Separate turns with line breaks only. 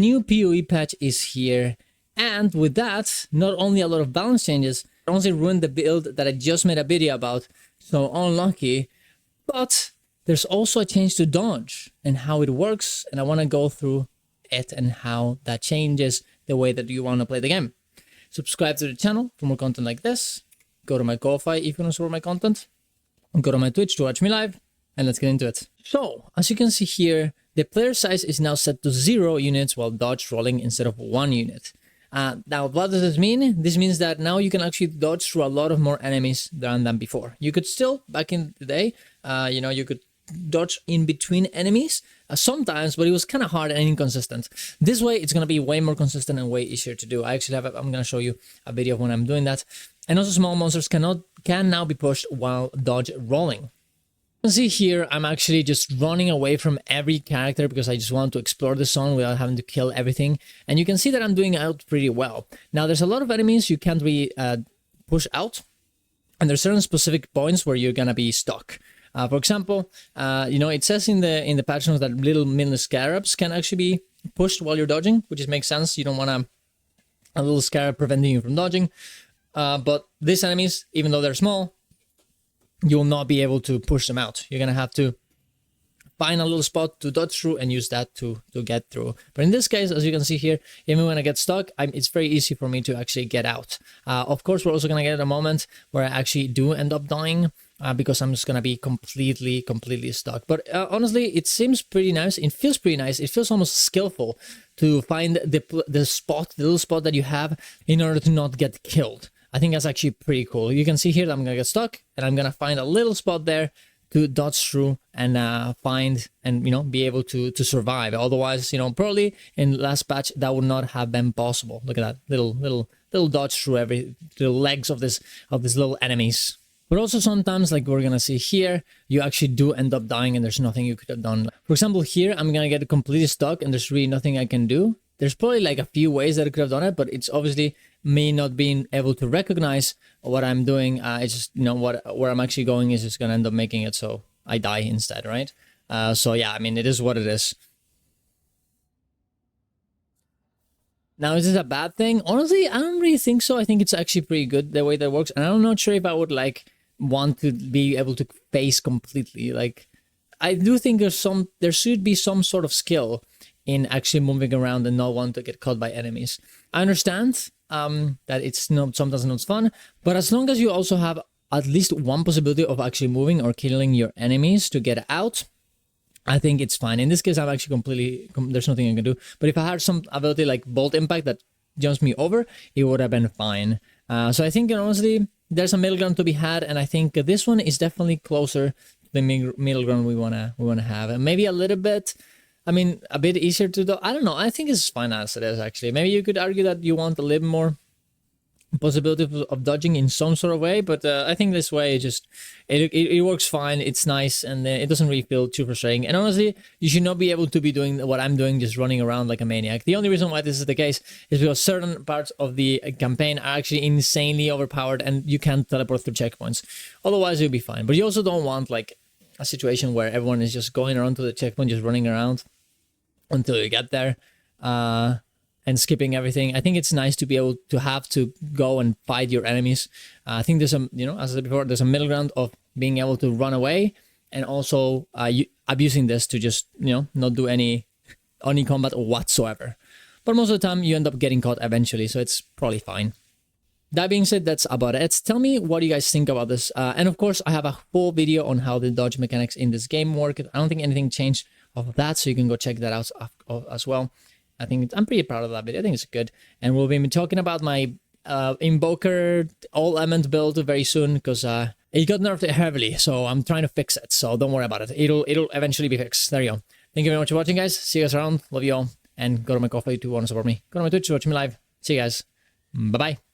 new PoE patch is here, and with that, not only a lot of balance changes, it honestly ruined the build that I just made a video about, so unlucky, but there's also a change to dodge and how it works, and I want to go through it and how that changes the way that you want to play the game. Subscribe to the channel for more content like this. Go to my Ko-Fi if you want to support my content. Go to my Twitch to watch me live, and let's get into it. So, as you can see here, the player size is now set to 0 units while dodge rolling instead of 1 unit. Now, what does this mean? This means that now you can actually dodge through a lot of more enemies than before. You could still, back in the day, you could dodge in between enemies sometimes, but it was kind of hard and inconsistent. This way, it's going to be way more consistent and way easier to do. I actually I'm going to show you a video of when I'm doing that. And also, small monsters can now be pushed while dodge rolling. You can see here, I'm actually just running away from every character because I just want to explore the zone without having to kill everything. And you can see that I'm doing out pretty well. Now, there's a lot of enemies you can't really push out. And there's certain specific points where you're going to be stuck. For example, it says in the patch notes that little mini scarabs can actually be pushed while you're dodging, which makes sense. You don't want a little scarab preventing you from dodging. But these enemies, even though they're small, you'll not be able to push them out. You're going to have to find a little spot to dodge through and use that to get through. But in this case, as you can see here, even when I get stuck, it's very easy for me to actually get out. Of course, we're also going to get a moment where I actually do end up dying because I'm just going to be completely stuck. But honestly, it seems pretty nice. It feels pretty nice. It feels almost skillful to find the little spot that you have in order to not get killed. I think that's actually pretty cool. You can see here that I'm going to get stuck and I'm going to find a little spot there to dodge through and find and, be able to survive. Otherwise, probably in last patch that would not have been possible. Look at that little dodge through every little legs of these little enemies. But also sometimes, like we're going to see here, you actually do end up dying and there's nothing you could have done. For example, here, I'm going to get completely stuck and there's really nothing I can do. There's probably like a few ways that I could have done it, but it's obviously me not being able to recognize what I'm doing. It's just, where I'm actually going is just going to end up making it so I die instead, right? So yeah, it is what it is. Now, is this a bad thing? Honestly, I don't really think so. I think it's actually pretty good the way that works. And I'm not sure if I would want to be able to face completely. I do think there should be some sort of skill in actually moving around and not want to get caught by enemies. I understand that it's sometimes not fun, but as long as you also have at least one possibility of actually moving or killing your enemies to get out, I think it's fine. In this case, I'm actually there's nothing I can do. But if I had some ability like Bolt Impact that jumps me over, it would have been fine. So I think, honestly, there's a middle ground to be had, and I think this one is definitely closer to the middle ground we wanna have, and maybe a little bit. A bit easier to do. I don't know. I think it's fine as it is, actually. Maybe you could argue that you want a little more possibility of dodging in some sort of way, but I think this way it works fine. It's nice, and it doesn't really feel too frustrating. And honestly, you should not be able to be doing what I'm doing, just running around like a maniac. The only reason why this is the case is because certain parts of the campaign are actually insanely overpowered, and you can't teleport through checkpoints. Otherwise, you'll be fine. But you also don't want a situation where everyone is just going around to the checkpoint, just running around until you get there and skipping everything. I think it's nice to be able to have to go and fight your enemies. I think there's as I said before, there's a middle ground of being able to run away and also abusing this to just, not do any combat whatsoever. But most of the time you end up getting caught eventually, so it's probably fine. That being said, that's about it. Tell me what you guys think about this. And of course, I have a full video on how the dodge mechanics in this game work. I don't think anything changed of that, so you can go check that out as well. I'm pretty proud of that video. I think it's good. And we'll be talking about my Invoker all-element build very soon, because it got nerfed heavily, so I'm trying to fix it. So don't worry about it. It'll eventually be fixed. There you go. Thank you very much for watching, guys. See you guys around. Love you all. And go to my Ko-Fi if you want to support me. Go to my Twitch to watch me live. See you guys. Bye-bye.